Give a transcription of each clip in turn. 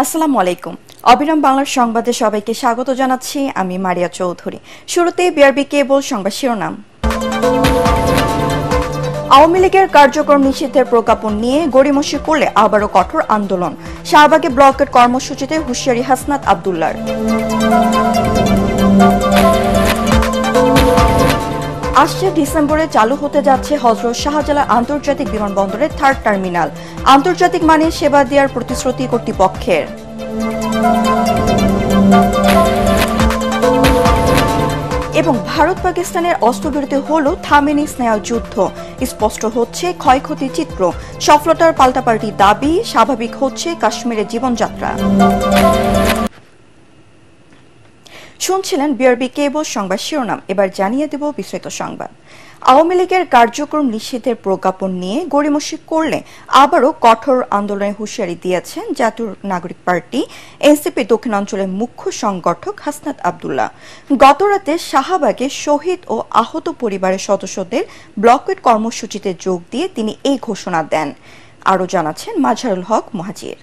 আসসালামু আলাইকুম। অবিরাম বাংলার সংবাদে সবাইকে স্বাগত জানাচ্ছি। আমি মারিয়া চৌধুরী। শুরুতেই বিআরবি কেবল সংবাদ শিরোনাম। আওয়ামী লীগের কার্যক্রম নিষিদ্ধের প্রজ্ঞাপন নিয়ে গড়িমসি করলে আবারও কঠোর আন্দোলন। শাহবাগে ব্লকের কর্মসূচিতে হুঁশিয়ারি হাসনাত আব্দুল্লাহর। আসছে ডিসেম্বরে চালু হতে যাচ্ছে হযরত শাহজালাল আন্তর্জাতিক বিমানবন্দরের 3rd টার্মিনাল। আন্তর্জাতিক মানের সেবা দেওয়ার প্রতিশ্রুতি কর্তৃপক্ষের। এবং ভারত পাকিস্তানের অস্ত্রবিরতি হলো থামেনি স্নেহ যুদ্ধ। স্পষ্ট হচ্ছে ক্ষয়ক্ষতির চিত্র। সফলতার পাল্টাপাল্টি দাবি। স্বাভাবিক হচ্ছে কাশ্মীরের জীবনযাত্রা। শুনছিলেন বিআরবি কেবল সংবাদ শিরোনাম। এবার জানিয়ে দেব বিস্তারিত সংবাদ। আওয়ামী লীগের কার্যক্রম নিষিদ্ধের প্রজ্ঞাপন নিয়ে গড়িমসি করলে আবারও কঠোর আন্দোলনের হুঁশিয়ারি দিয়েছেন জাতীয় নাগরিক পার্টি এনসিপি দক্ষিণাঞ্চলের মুখ্য সংগঠক হাসনাত আব্দুল্লাহ। গতরাতে শাহবাগে শহীদ ও আহত পরিবারের সদস্যদের ব্লকেট কর্মসূচিতে যোগ দিয়ে তিনি এই ঘোষণা দেন। আরও জানাচ্ছেন মাজহারুল হক মুহাজির।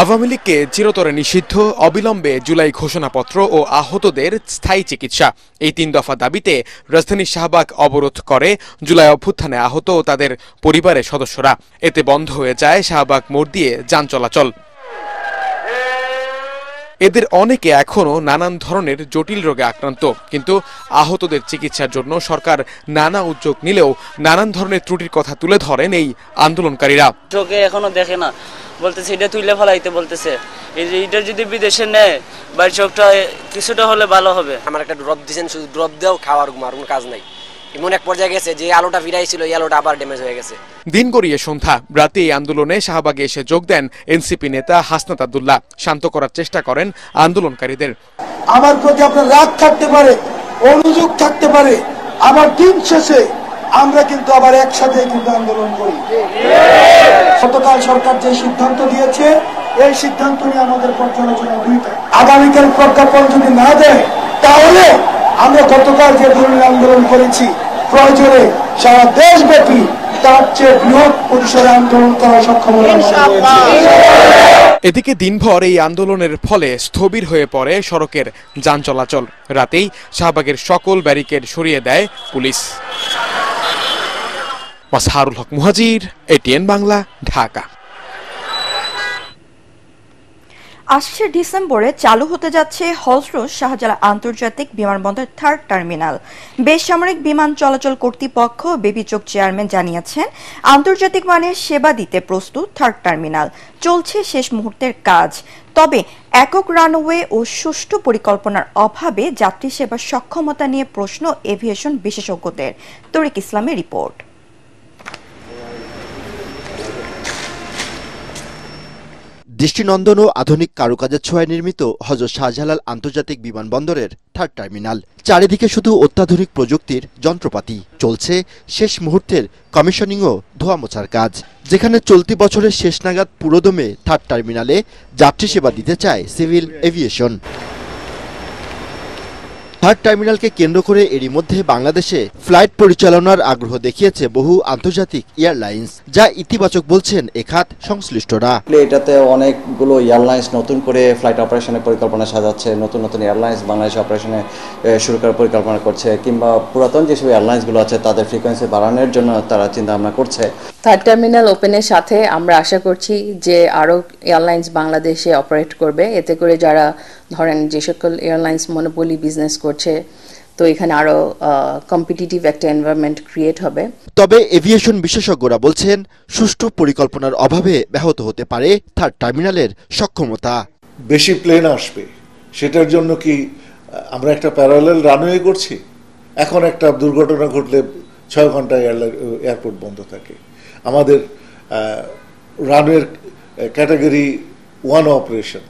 আওয়ামী লীগকে চিরতরে নিষিদ্ধ, অবিলম্বে জুলাই ঘোষণাপত্র ও আহতদের স্থায়ী চিকিৎসা, এই 3 দফা দাবিতে রাজধানী শাহবাগ অবরোধ করে জুলাই অভ্যুত্থানে আহত ও তাদের পরিবারের সদস্যরা। এতে বন্ধ হয়ে যায় শাহবাগ মোড় দিয়ে যান চলাচল। এদের অনেকে এখনও নানান ধরনের জটিল রোগে আক্রান্ত, কিন্তু আহতদের চিকিৎসার জন্য সরকার নানা উদ্যোগ নিলেও নানান ধরনের ত্রুটির কথা তুলে ধরেন এই আন্দোলনকারীরা। চোখে এখনো দেখে না, বলতেছে এটা তুলে ফেলাইতে বলতেছে। এটা যদি বিদেশে নেয় বা চোখটা কিছুটা হলে ভালো হবে। আমার একটা ড্রপ দিয়েছেন, শুধু ড্রপ দেও, খাওয়ার ঘুমার কোনো কাজ নাই। এমন এক পর্যায়ে গেছে যে আলোটা ফিরাইছিল, এই আলোটা আবার ড্যামেজ হয়ে গেছে। দিন গড়িয়ে সন্ধ্যা, রাতে এই আন্দোলনে শাহবাগে এসে যোগ দেন এনসিপি নেতা হাসনাত আব্দুল্লাহ। শান্ত করার চেষ্টা করেন আন্দোলনকারীদের। আমার প্রতি আপনার রাগ থাকতে পারে, অনুযোগ থাকতে পারে, আবার দিন শেষে আমরা কিন্তু আবার একসাথে কিন্তু আন্দোলন করি। গতকাল সরকার যে সিদ্ধান্ত দিয়েছে, এই সিদ্ধান্ত নিয়ে আমাদের পর্যালোচনা দুইটা। আগামীকাল প্রজ্ঞাপন যদি না দেয়, তাহলে আমরা গতকাল যে ধরনের আন্দোলন করেছি, প্রয়োজনে সারা দেশব্যাপী তার চেয়ে বৃহৎ পরিসরে আন্দোলন করার সক্ষমতা রয়েছে। এদিকে দিনভর এই আন্দোলনের ফলে স্থবির হয়ে পড়ে সড়কের যান চলাচল। রাতেই শাহবাগের সকল ব্যারিকেড সরিয়ে দেয় পুলিশ। মাজহারুল হক মুহাজির, এটিএন বাংলা, ঢাকা। আসছে ডিসেম্বরে চালু হতে যাচ্ছে হযরত শাহজালাল আন্তর্জাতিক বিমানবন্দর 3rd টার্মিনাল। বেসামরিক বিমান চলাচল কর্তৃপক্ষ বেবিচক চেয়ারম্যান জানিয়েছেন, আন্তর্জাতিক মানের সেবা দিতে প্রস্তুত 3rd টার্মিনাল। চলছে শেষ মুহূর্তের কাজ। তবে একক রানওয়ে ও সুষ্ঠু পরিকল্পনার অভাবে যাত্রী সেবার সক্ষমতা নিয়ে প্রশ্ন এভিয়েশন বিশেষজ্ঞদের। তরিক ইসলামের রিপোর্ট। দৃষ্টিনন্দন ও আধুনিক কারুকাজের ছোঁয়ায় নির্মিত হযরত শাহজালাল আন্তর্জাতিক বিমানবন্দরের 3rd টার্মিনাল। চারিদিকে শুধু অত্যাধুনিক প্রযুক্তির যন্ত্রপাতি। চলছে শেষ মুহূর্তের কমিশনিং ও ধোয়া মোছার কাজ, যেখানে চলতি বছরের শেষ নাগাদ পুরোদমে 3rd টার্মিনালে যাত্রী সেবা দিতে চায় সিভিল এভিয়েশন। 3rd টার্মিনালকে কেন্দ্র করে এরই মধ্যে বাংলাদেশে ফ্লাইট পরিচালনার আগ্রহ দেখিয়েছে বহু আন্তর্জাতিক এয়ারলাইন্স, যা ইতিবাচক বলছেন এ খাত সংশ্লিষ্টরা। এটাতে অনেকগুলো এয়ারলাইন্স নতুন করে ফ্লাইট অপারেশনের পরিকল্পনা সাজাচ্ছে, নতুন নতুন এয়ারলাইন্স বাংলাদেশে অপারেশনে শুরু করার পরিকল্পনা করছে, কিংবা পুরাতন যেসব এয়ারলাইন্সগুলো আছে তাদের ফ্রিকোয়েন্সি বাড়ানোর জন্য তারা চিন্তা ভাবনা করছে। 3rd টার্মিনাল ওপেনের সাথে আমরা আশা করছি যে আরও এয়ারলাইন্স বাংলাদেশে অপারেট করবে। এতে করে যারা ধরেন যে সকল এয়ারলাইন্স মনোপলি বিজনেস করছে, তো এখানে আরো কম্পিটিটিভ একটা এনভায়রনমেন্ট ক্রিয়েট হবে। তবে এভিয়েশন বিশেষজ্ঞরা বলছেন, সুষ্ঠু পরিকল্পনার অভাবে ব্যাহত হতে পারে 3rd টার্মিনালের সক্ষমতা। বেশি প্লেন আসবে, সেটার জন্য কি আমরা একটা প্যারালাল রানওয়ে করছি? এখন একটা দুর্ঘটনা ঘটলে 6 ঘন্টা এয়ারপোর্ট বন্ধ থাকে। আমাদের রানওয়ের ক্যাটাগরি 1 অপারেশন,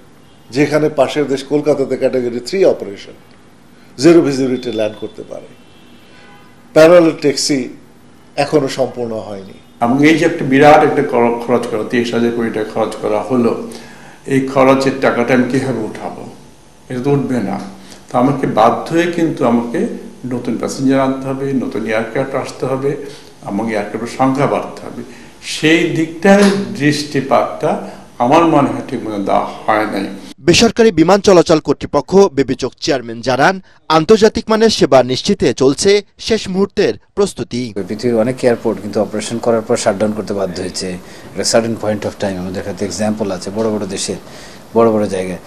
যেখানে পাশের দেশ কলকাতাতে ক্যাটাগরি 3 অপারেশন, 0 ভিজিবিলিটি ল্যান্ড করতে পারে। প্যারালাল ট্যাক্সি এখনো সম্পূর্ণ হয়নি। এবং এই যে একটা বিরাট একটা খরচ করা, 23,000 কোটি টাকা খরচ করা হলো, এই খরচের টাকাটা আমি কিভাবে উঠাবো? এটা তো উঠবে না। তো আমাকে বাধ্য হয়ে কিন্তু আমাকে নতুন প্যাসেঞ্জার আনতে হবে, নতুন এয়ারক্রাফট আসতে হবে, এবং এয়ারক্রাফটের সংখ্যা বাড়তে হবে। সেই দিকটায় দৃষ্টিপাতটা আমার মনে হয় ঠিক মতো দেওয়া হয় নাই। বেসরকারি বিমান চলাচল কর্তৃপক্ষ বেবিচক চেয়ারম্যান জানান, আন্তর্জাতিক মানের সেবা নিশ্চিতে চলছে শেষ মুহূর্তের প্রস্তুতি। পৃথিবীর অনেক এয়ারপোর্ট কিন্তু অপারেশন করার পর শাটডাউন করতে বাধ্য হয়েছে। একটা সার্টেন পয়েন্ট অফ টাইম আমাদের কাছে এক্সাম্পল আছে বড় বড় দেশের বড় বড় জায়গায়।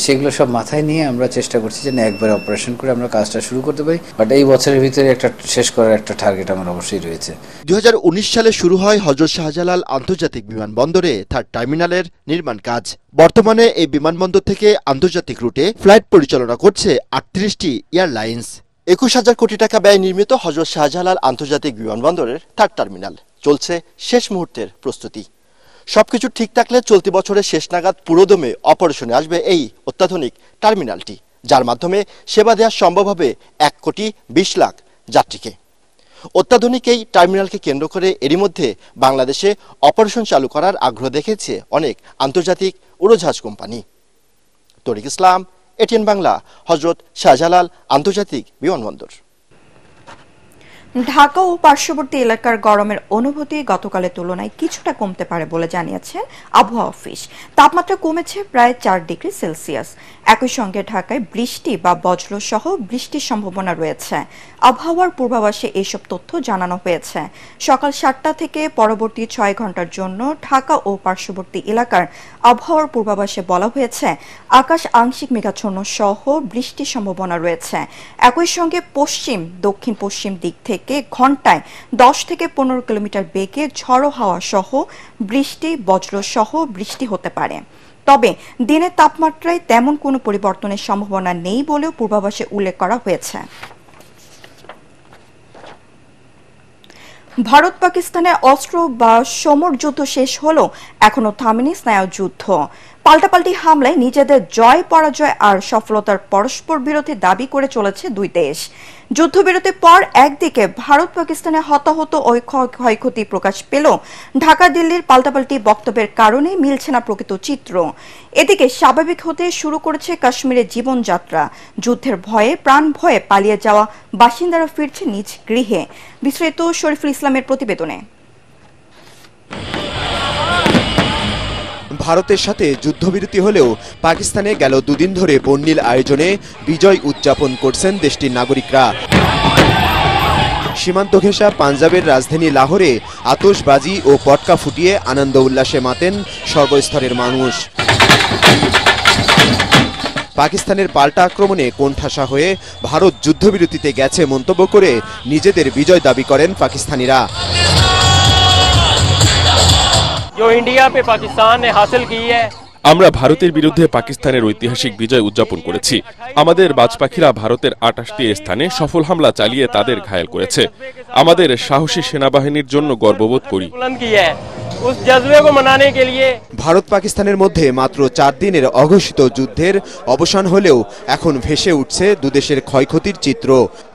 সেগুলো সব মাথায় নিয়ে আমরা চেষ্টা করছি যে একবারে অপারেশন করে আমরা কাজটা শুরু করতে পারি। বাট এই বছরের ভিতরে একটা শেষ করার একটা টার্গেট আমার অবশ্যই রয়েছে। 2019 সালে শুরু হয় হযরত শাহজালাল আন্তর্জাতিক বিমানবন্দরে থার্ড টার্মিনালের নির্মাণ কাজ। বর্তমানে এই বিমানবন্দর থেকে আন্তর্জাতিক রুটে ফ্লাইট পরিচালনা করছে 38টি এয়ারলাইন্স। 21,000 কোটি টাকা ব্যয় নির্মিত হযরত শাহজালাল আন্তর্জাতিক বিমানবন্দরের থার্ড টার্মিনাল চলছে শেষ মুহূর্তের প্রস্তুতি। সবকিছু ঠিক থাকলে চলতি বছরের শেষ নাগাদ পুরোদমে অপারেশনে আসবে এই অত্যাধুনিক টার্মিনালটি, যার মাধ্যমে সেবা দেওয়া সম্ভব হবে 1,20,00,000 যাত্রীকে। অত্যাধুনিক এই টার্মিনালকে কেন্দ্র করে এরই মধ্যে বাংলাদেশে অপারেশন চালু করার আগ্রহ দেখিয়েছে অনেক আন্তর্জাতিক উড়োজাহাজ কোম্পানি। তরিক ইসলাম, এটিএন বাংলা, হযরত শাহজালাল আন্তর্জাতিক বিমানবন্দর। ঢাকা ও পার্শ্ববর্তী এলাকার গরমের অনুভূতি গতকালের তুলনায় কিছুটা কমতে পারে বলে জানিয়েছেন আবহাওয়া অফিস। তাপমাত্রা কমেছে প্রায় 4 ডিগ্রি সেলসিয়াস। একই সঙ্গে ঢাকায় বৃষ্টি বা বজ্র সহ বৃষ্টির সম্ভাবনা রয়েছে। আবহাওয়ার পূর্বাভাসে এসব তথ্য জানানো হয়েছে। সকাল 7টা থেকে পরবর্তী 6 ঘন্টার জন্য ঢাকা ও পার্শ্ববর্তী এলাকার আবহাওয়ার পূর্বাভাসে বলা হয়েছে আকাশ আংশিক মেঘাচ্ছন্ন সহ বৃষ্টির সম্ভাবনা রয়েছে। একই সঙ্গে পশ্চিম দক্ষিণ পশ্চিম দিক থেকে ঘন্টায় 10 থেকে 15 কিলোমিটার বেগে ঝড়ো হাওয়া সহ বৃষ্টি বজ্র সহ বৃষ্টি হতে পারে। তবে দিনের তাপমাত্রায় তেমন কোনো পরিবর্তনের সম্ভাবনা নেই বলেও পূর্বাভাসে উল্লেখ করা হয়েছে। ভারত পাকিস্তানে অস্ত্র বা সমর যুদ্ধ শেষ হলেও এখনো থামেনি স্নায়ুযুদ্ধ। পাল্টাপাল্টি হামলায় নিজেদের জয় পরাজয় আর সফলতার পরস্পর বিরোধী দাবি করে চলেছে দুই দেশ। যুদ্ধবিরতির পর একদিকে ভারত পাকিস্তানে হতাহত ও ক্ষয়ক্ষতি প্রকাশ পেল, ঢাকা দিল্লির পাল্টাপাল্টি বক্তব্যের কারণে মিলছে না প্রকৃত চিত্র। এদিকে স্বাভাবিক হতে শুরু করেছে কাশ্মীরের জীবনযাত্রা। যুদ্ধের ভয়ে প্রাণ ভয়ে পালিয়ে যাওয়া বাসিন্দারা ফিরছে নিজ গৃহে। বিস্তারিত শরীফুল ইসলামের প্রতিবেদনে। ভারতের সাথে যুদ্ধবিরতি হলেও পাকিস্তানে গেল দুদিন ধরে বর্ণিল আয়োজনে বিজয় উদযাপন করছেন দেশটির নাগরিকরা। সীমান্ত ঘেঁষা পাঞ্জাবের রাজধানী লাহোরে আতশবাজি ও পটকা ফুটিয়ে আনন্দ উল্লাসে মাতেন সর্বস্তরের মানুষ। পাকিস্তানের পাল্টা আক্রমণে কোণঠাসা হয়ে ভারত যুদ্ধবিরতিতে গেছে মন্তব্য করে নিজেদের বিজয় দাবি করেন পাকিস্তানিরা। আমরা ভারতের বিরুদ্ধে পাকিস্তানের ঐতিহাসিক বিজয় উদযাপন করেছি। আমাদের বাজপাখিরা ভারতের 28টি স্থানে সফল হামলা চালিয়ে তাদের ঘায়েল করেছে। আমাদের সাহসী সেনাবাহিনীর জন্য গর্ববোধ করি। ভারত পাকিস্তানের মধ্যে মাত্র 4 দিনের অঘোষিত যুদ্ধের অবসান হলেও এখন ভেসে উঠছে দুদেশের ক্ষয়ক্ষতির চিত্র।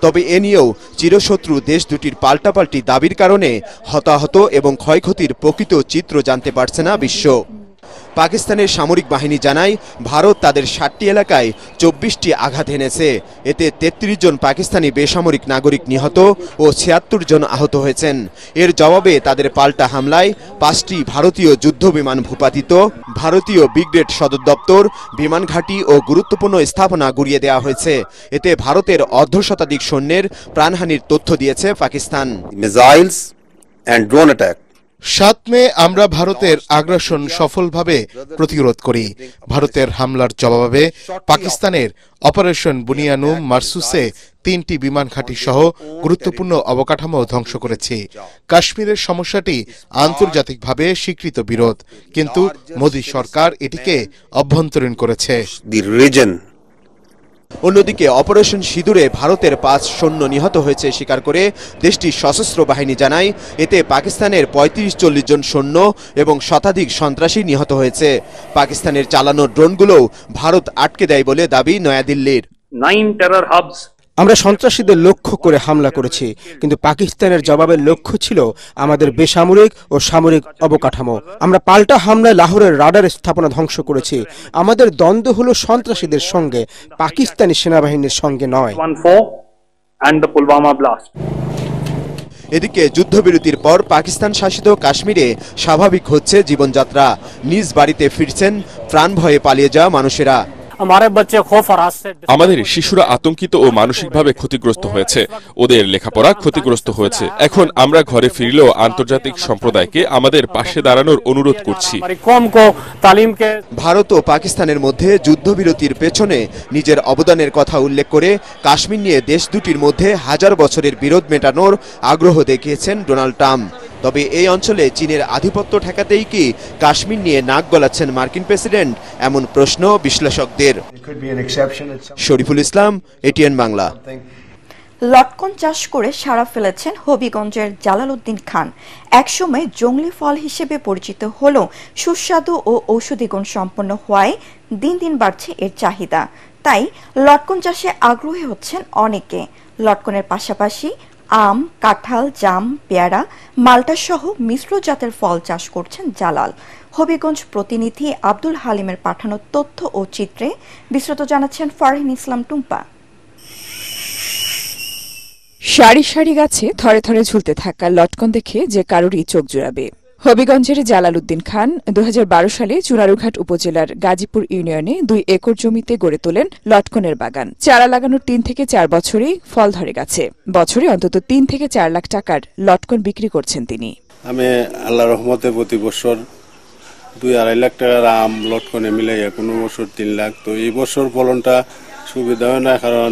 তবে এ নিয়েও চিরশত্রু দেশ দুটির পাল্টাপাল্টি দাবির কারণে হতাহত এবং ক্ষয়ক্ষতির প্রকৃত চিত্র জানতে পারছে না বিশ্ব। পাকিস্তানের সামরিক বাহিনী জানায় ভারত তাদের 60টি এলাকায় 24টি আঘাত এনেছে। এতে 33 জন পাকিস্তানি বেসামরিক নাগরিক নিহত ও 76 জন আহত হয়েছেন। এর জবাবে তাদের পাল্টা হামলায় 5টি ভারতীয় যুদ্ধ বিমান ভূপাতিত, ভারতীয় ব্রিগেড সদর দপ্তর, বিমান ঘাঁটি ও গুরুত্বপূর্ণ স্থাপনা গুড়িয়ে দেওয়া হয়েছে। এতে ভারতের অর্ধশতাধিক সৈন্যের প্রাণহানির তথ্য দিয়েছে Pakistan. Missiles and drone attack 7 May আমরা ভারতের আগ্রাসন সফলভাবে প্রতিরোধ করি। ভারতের হামলার জবাবে পাকিস্তানের অপারেশন বুনিয়ানুম মারসুসে 3টি বিমান ঘাঁটি সহ গুরুত্বপূর্ণ অবকাঠামো ধ্বংস করেছি। কাশ্মীরের সমস্যাটি আন্তর্জাতিকভাবে স্বীকৃত বিরোধ, কিন্তু মোদী সরকার এটিকে অভ্যন্তরীণ করেছে। অন্যদিকে অপারেশন সিঁদুরে ভারতের 5 সৈন্য নিহত হয়েছে স্বীকার করে দেশটির সশস্ত্র বাহিনী জানায় এতে পাকিস্তানের 35-40 জন সৈন্য এবং শতাধিক সন্ত্রাসী নিহত হয়েছে। পাকিস্তানের চালানো ড্রোনগুলোও ভারত আটকে দেয় বলে দাবি নয়াদিল্লির। 9 টেরর হাবস আমরা সন্ত্রাসীদের লক্ষ্য করে হামলা করেছি, কিন্তু পাকিস্তানের জবাবের লক্ষ্য ছিল আমাদের বেসামরিক ও সামরিক অবকাঠামো। আমরা পাল্টা হামলায় লাহোরের রাডার স্থাপনা ধ্বংস করেছি। আমাদের দ্বন্দ্ব হলো সন্ত্রাসীদের সঙ্গে, পাকিস্তানি সেনাবাহিনীর সঙ্গে নয়। এদিকে যুদ্ধবিরতির পর পাকিস্তান শাসিত কাশ্মীরে স্বাভাবিক হচ্ছে জীবনযাত্রা। নিজ বাড়িতে ফিরছেন প্রাণ ভয়ে পালিয়ে যাওয়া মানুষেরা। আমাদের শিশুরা আতঙ্কিত ও মানসিকভাবে ক্ষতিগ্রস্ত হয়েছে, ওদের লেখাপড়া ক্ষতিগ্রস্ত হয়েছে। এখন আমরা ঘরে ফিরলেও আন্তর্জাতিক সম্প্রদায়কে আমাদের পাশে দাঁড়ানোর অনুরোধ করছি। ভারত ও পাকিস্তানের মধ্যে যুদ্ধবিরতির পেছনে নিজের অবদানের কথা উল্লেখ করে কাশ্মীর নিয়ে দেশ দুটির মধ্যে হাজার বছরের বিরোধ মেটানোর আগ্রহ দেখিয়েছেন ডোনাল্ড ট্রাম্প। তবে এই অঞ্চলে চীনের আধিপত্য ঠেকাতেই কি কাশ্মীর নিয়ে নাক গলাচ্ছেন মার্কিন প্রেসিডেন্ট, এমন প্রশ্ন বিশ্লেষকদের। শরীফুল ইসলাম, এটিএন বাংলা। লটকন চাষ করে সাড়া ফেলেছেন হবিগঞ্জের জালালউদ্দিন খান। একসময় জংলি ফল হিসেবে পরিচিত হলেও সুস্বাদু ও ঔষধি গুণ সম্পন্ন হওয়ায় দিন দিন বাড়ছে এর চাহিদা। তাই লটকন চাষে আগ্রহী হচ্ছেন অনেকে। লটকনের পাশাপাশি আম, কাঁঠাল, জাম, পেয়ারা, মাল্টা সহ মিশ্র জাতের ফল চাষ করছেন জালাল। হবিগঞ্জ প্রতিনিধি আব্দুল হালিমের পাঠানো তথ্য ও চিত্রে বিস্তারিত জানাচ্ছেন ফারহিন ইসলাম টুম্পা। সারি সারি গাছে থরে থরে ঝুলতে থাকা লটকন দেখে যে কারোরই চোখ জুড়াবে। হবিগঞ্জের জালালউদ্দিন খান 2012 সালে চুনারুঘাট উপজেলার গাজীপুর ইউনিয়নে 2 একর জমিতে গড়ে তোলেন লটকনের বাগান। চারা লাগানোর 3 থেকে 4 বছরেই ফল ধরে গেছে। বছরে অন্তত 3 থেকে 4 লাখ টাকার লটকন বিক্রি করছেন তিনি। আমি আল্লাহ রহমতে প্রতি বছর 2-2.5 লাখ টাকার আম লটকনে মিলাইয়া কোনো বছর 3 লাখ। তো এই বছর ফলনটা সুবিধা হয় না, কারণ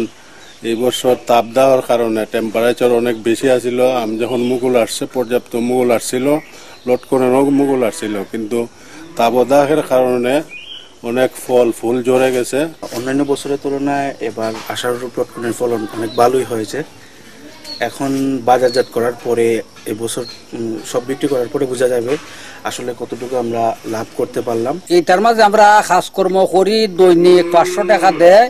এই বছর তাপ দেওয়ার কারণে টেম্পারেচার অনেক বেশি আসছিল। আম যখন মুকুল আসছে, পর্যাপ্ত মুকুল আসছিল, লটকনেরও মুকুল আসছিল, কিন্তু তাপদাহের কারণে অনেক ফুল ঝরে গেছে। অন্যান্য বছরের তুলনায় এবার আশানুরূপ লটকনের ফলন অনেক ভালোই হয়েছে। এখন বাজারজাত করার পরে এবছর সব বিক্রি করার পরে বোঝা যাবে আসলে কতটুকু আমরা লাভ করতে পারলাম। এইটার মাঝে আমরা কাজকর্ম করি, দৈনিক 500 টাকা দেয়।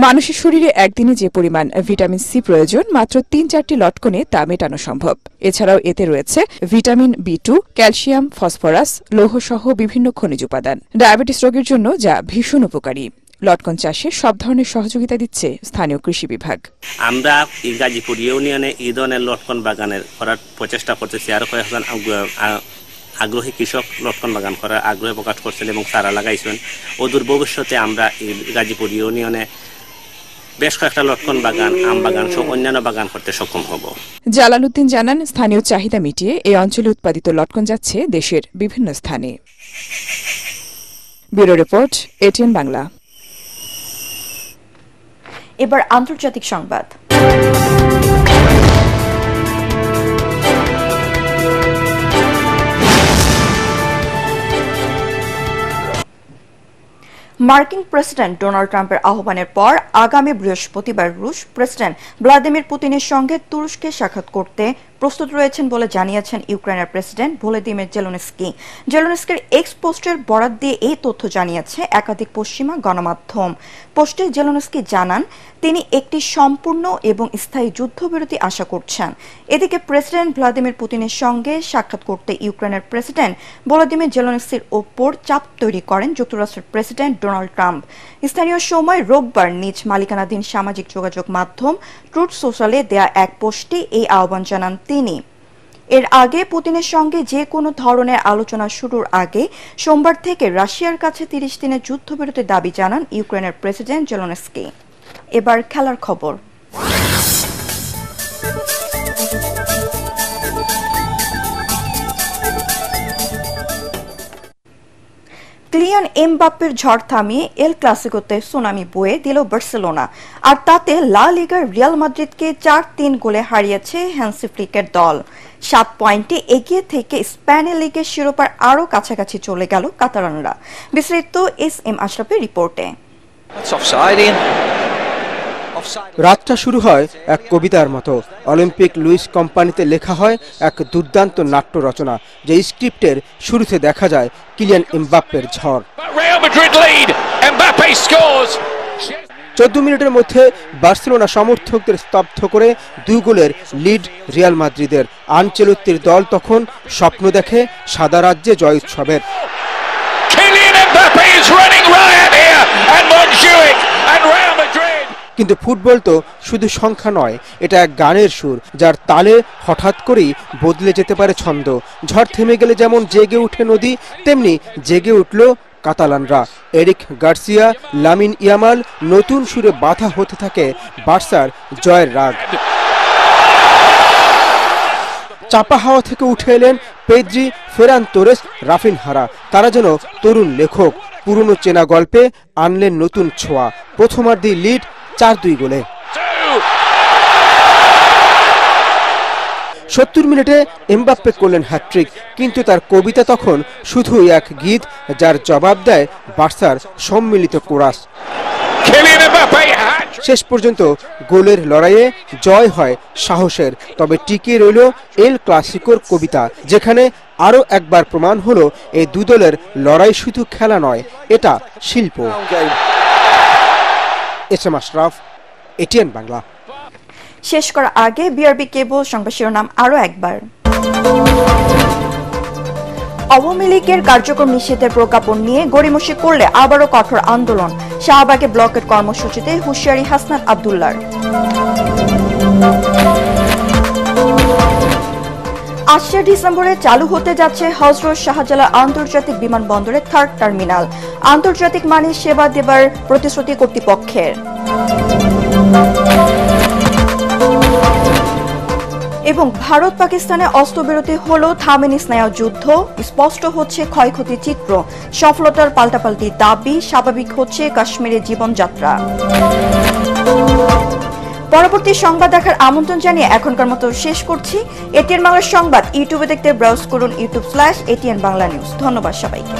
মানুষের শরীরে একদিনে যে পরিমাণ ভিটামিন সি প্রয়োজন মাত্র 3-4টি লটকনে তা মেটানো সম্ভব। এছাড়াও এতে রয়েছে ভিটামিন B2, ক্যালসিয়াম, ফসফরাস, লৌহ সহ বিভিন্ন খনিজ উপাদান। ডায়াবেটিস রোগীর জন্য যা ভীষণ উপকারী। লটকন চাষে সব ধরনের সহযোগিতা দিচ্ছে স্থানীয় কৃষি বিভাগ। আমরা গাজীপুর ইউনিয়নে এই ধরনের লটকন বাগানের করার প্রচেষ্টা করতেছি। আরো কয়েকজন আগ্রহী কৃষক লটকন বাগান করার আগ্রহ প্রকাশ করছেন এবং চারা লাগাইছেন। অদূর ভবিষ্যতে আমরা গাজীপুর ইউনিয়নে বেশ কয়েকটা লটকন বাগান, আম বাগান সহ অন্যান্য বাগান করতে সক্ষম হব। জালালউদ্দিন জানান, স্থানীয় চাহিদা মিটিয়ে এই অঞ্চলে উৎপাদিত লটকন যাচ্ছে দেশের বিভিন্ন স্থানে। Bureau report, ATN Bangla. এবার আন্তর্জাতিক সংবাদ। মার্কিন প্রেসিডেন্ট ডোনাল্ড ট্রাম্পের আহ্বানের পর আগামী বৃহস্পতিবার রুশ প্রেসিডেন্ট ভ্লাদিমির পুতিনের সঙ্গে তুরস্কে সাক্ষাৎ করতে প্রস্তুত রয়েছেন বলে জানিয়েছেন ইউক্রেনের প্রেসিডেন্ট ভলোদিমির জেলেনস্কি। জেলেনস্কির এক্স পোস্টের বরাত দিয়ে এই তথ্য জানিয়েছে একাধিক পশ্চিমা গণমাধ্যম। পোস্টে জেলেনস্কি জানান তিনি একটি সম্পূর্ণ এবং স্থায়ী যুদ্ধবিরতি আশা করছেন। এদিকে প্রেসিডেন্ট ভ্লাদিমির পুতিনের সঙ্গে সাক্ষাৎ করতে ইউক্রেনের প্রেসিডেন্ট ভলোদিমির জেলেনস্কির ওপর চাপ তৈরি করেন যুক্তরাষ্ট্রের প্রেসিডেন্ট ডোনাল্ড ট্রাম্প। স্থানীয় সময় রোববার নিজ মালিকানাধীন সামাজিক যোগাযোগ মাধ্যম ট্রুথ সোশ্যালে দেয়া এক পোস্টে এই আহ্বান জানান তিনি। এর আগে পুতিনের সঙ্গে যে কোনো ধরনের আলোচনা শুরুর আগে সোমবার থেকে রাশিয়ার কাছে 30 দিনের যুদ্ধবিরতির দাবি জানান ইউক্রেনের প্রেসিডেন্ট জেলেনস্কি। এবার খেলার খবর। কিলিয়ান এমবাপ্পের ঝড় থামিয়ে এল ক্লাসিকোতে সুনামি বয়ে দিল বার্সেলোনা, আর তাতে লা লিগার রিয়াল মাদ্রিদকে 4-3 গোলে হারিয়েছে হ্যান্সি ফ্লিকের দল। 7 পয়েন্টে এগিয়ে থেকে স্পেনের লিগের শিরোপার আরও কাছাকাছি চলে গেল কাতালানরা। বিস্তারিত SM আশরাফের রিপোর্টে। রাতটা শুরু হয় এক কবিতার মতো। অলিম্পিক লুইস কোম্পানিতে লেখা হয় এক দুর্দান্ত নাট্য রচনা, যে স্ক্রিপ্টের শুরুতে দেখা যায় কিলিয়ান এমবাপ্পের ঝড়। 14 মিনিটের মধ্যে বার্সেলোনা সমর্থকদের স্তব্ধ করে 2 গোলের লিড রিয়াল মাদ্রিদের। আনচেলত্তির দল তখন স্বপ্ন দেখে সাদা রাজ্যে জয় উৎসবের। কিন্তু ফুটবল তো শুধু সংখ্যা নয়, এটা এক গানের সুর যার তালে হঠাৎ করেই বদলে যেতে পারে ছন্দ। ঝড় থেমে গেলে যেমন জেগে উঠে নদী, তেমনি জেগে উঠল কাতালানরা। এরিক গার্সিয়া, লামিন ইয়ামাল, নতুন সুরে বাধা হতে থাকে বার্সার জয়ের রাগ। চাপা হাওয়া থেকে উঠে এলেন পেদ্রি, ফেরান তোরেস, রাফিনহারা। তারা যেন তরুণ লেখক, পুরনো চেনা গল্পে আনলেন নতুন ছোঁয়া। প্রথমার্ধে লিড 4-2 গোলে। 70 মিনিটে এমবাপ্পে করলেন হ্যাট্রিক, কিন্তু তার কবিতা তখন শুধুই এক গীত, যার জবাব দেয় বার্সার সম্মিলিত কোরাস। শেষ পর্যন্ত গোলের লড়াইয়ে জয় হয় সাহসের, তবে টিকে রইল এল ক্লাসিকোর কবিতা, যেখানে আরো একবার প্রমাণ হলো এই দু দলের লড়াই শুধু খেলা নয়, এটা শিল্প। SM Ashraf, ATN Bangla. শেষ করার আগে বিআরবি কেবল সংবাদ শিরোনাম আরো একবার। আওয়ামী লীগের কার্যক্রম নিষেধের প্রজ্ঞাপন নিয়ে গড়িমসি করলে আবারও কঠোর আন্দোলন, শাহবাগে ব্লকের কর্মসূচিতে হুঁশিয়ারি হাসনাত আব্দুল্লাহর। 8 ডিসেম্বরে চালু হতে যাচ্ছে হযরত শাহজালাল আন্তর্জাতিক বিমানবন্দরের 3rd টার্মিনাল, আন্তর্জাতিক মানের সেবা দেবার প্রতিশ্রুতি কর্তৃপক্ষের। এবং ভারত পাকিস্তানে অস্ত্রবিরতি হলো, থামেনি স্নায়ু যুদ্ধ, স্পষ্ট হচ্ছে ক্ষয়ক্ষতির চিত্র, সফলতার পাল্টাপাল্টি দাবি, স্বাভাবিক হচ্ছে কাশ্মীরের জীবনযাত্রা। পরবর্তী সংবাদ দেখার আমন্ত্রণ জানিয়ে এখনকার মতো শেষ করছি। এটিএন বাংলা সংবাদ ইউটিউবে দেখতে ব্রাউজ করুন youtube/ATN বাংলা নিউজ। ধন্যবাদ সবাইকে।